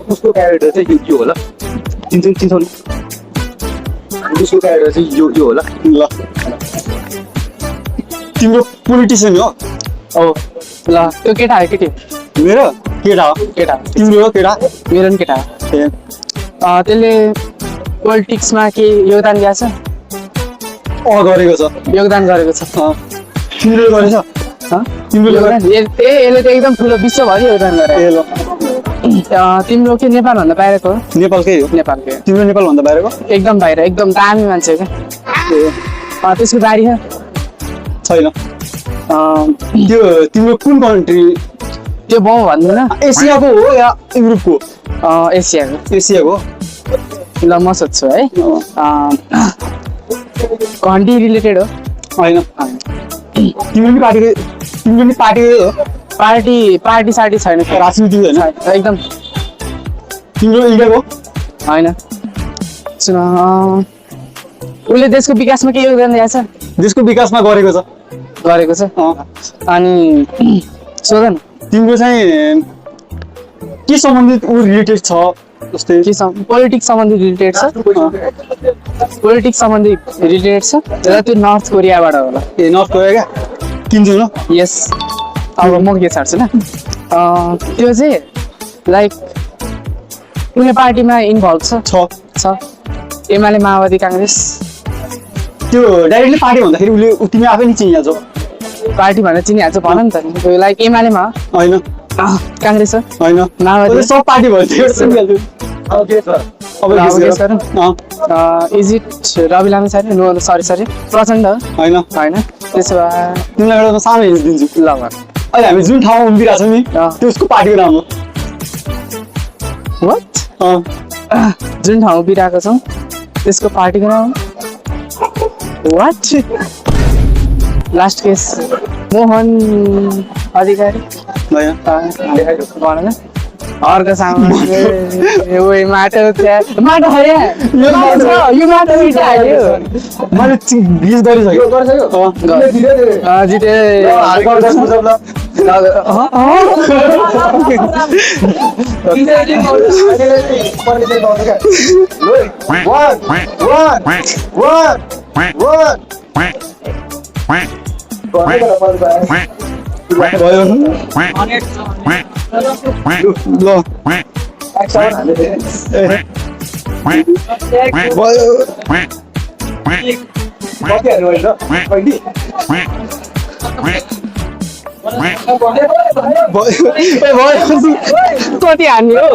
उसको क्यारेक्टर चाहिँ यो होला चिन्छौ नि उसको क्यारेक्टर चाहिँ यो होला ल तिम्रो पोलिटिसियन हो अब ल त्यो केटा हो केटी मेरो केटा हो केटा तिम्रो हो केटा मेरो नि केटा हो ए त्यसले पोलिटिक्समा के योगदान दिएको छ गरेको छ योगदान गरेको छ तिमीले गरेछ तिमीले योगदान यसले त एकदम ठुलो विश्वभरि योगदान गरे ए ल तिम्रो के नेपालभन्दा बाहिरको हो नेपालकै हो नेपालकै तिम्रो नेपालभन्दा बाहिरको एकदम बाहिर एकदम दामी मान्छे क्या त्यसको बारी छ छैन त्यो तिम्रो कुन कन्ट्री त्यो बाउ भन्दैन एसियाको हो या युरोपको एसियाको एसियाको ल म सोध्छु है कन्ट्री रिलेटेड हो होइन तिम्रो नि पार्टीकै हो पार्टी सार्टी छैन राजनीति होइन एकदम तिम्रो इन्डियाको होइन सुन उसले देशको विकासमा के योगदान दिएको छ देशको विकासमा गरेको छ अनि सोध न तिम्रो चाहिँ के सम्बन्धित ऊ रिलेटेड छ जस्तै के पोलिटिक्स सम्बन्धी रिलेटेड छ पोलिटिक्स सम्बन्धी रिलेटेड छ र त्यो नर्थ कोरियाबाट होला ए नर्थ कोरिया क्या किन्छौ न यस अब म के छाड्छु न त्यो चाहिँ लाइक कुनै पार्टीमा इन्भल्भ छ एमाले माओवादी काङ्ग्रेस त्यो डाइरेक्टली पार्टी भन्दाखेरि उसले तिमी आफै नि चिनिहाल्छौ पार्टी भनेर चिनिहाल्छ भन नि त लाइक एमालेमा होइन काङ्ग्रेस हो होइन माओवादी सब पार्टी भयो is it Rabi Lami sir no sorry Prachanda होइन त्यसो भए तिमीलाई एउटा सानो हिन्ट दिन्छु ल अहिले हामी जुन ठाउँमा उम्रिरहेको छौँ नि त्यसको पार्टीको नाम हो वाट जुन ठाउँ उभिरहेको छौँ त्यसको पार्टीको नाम वाट लास्ट केस मोहन अधिकारी भन न अर्को सामान माटो माटो खै यो माटो हाल्यो मैले बिज गरिसकेँ जिते कति हान्ने हो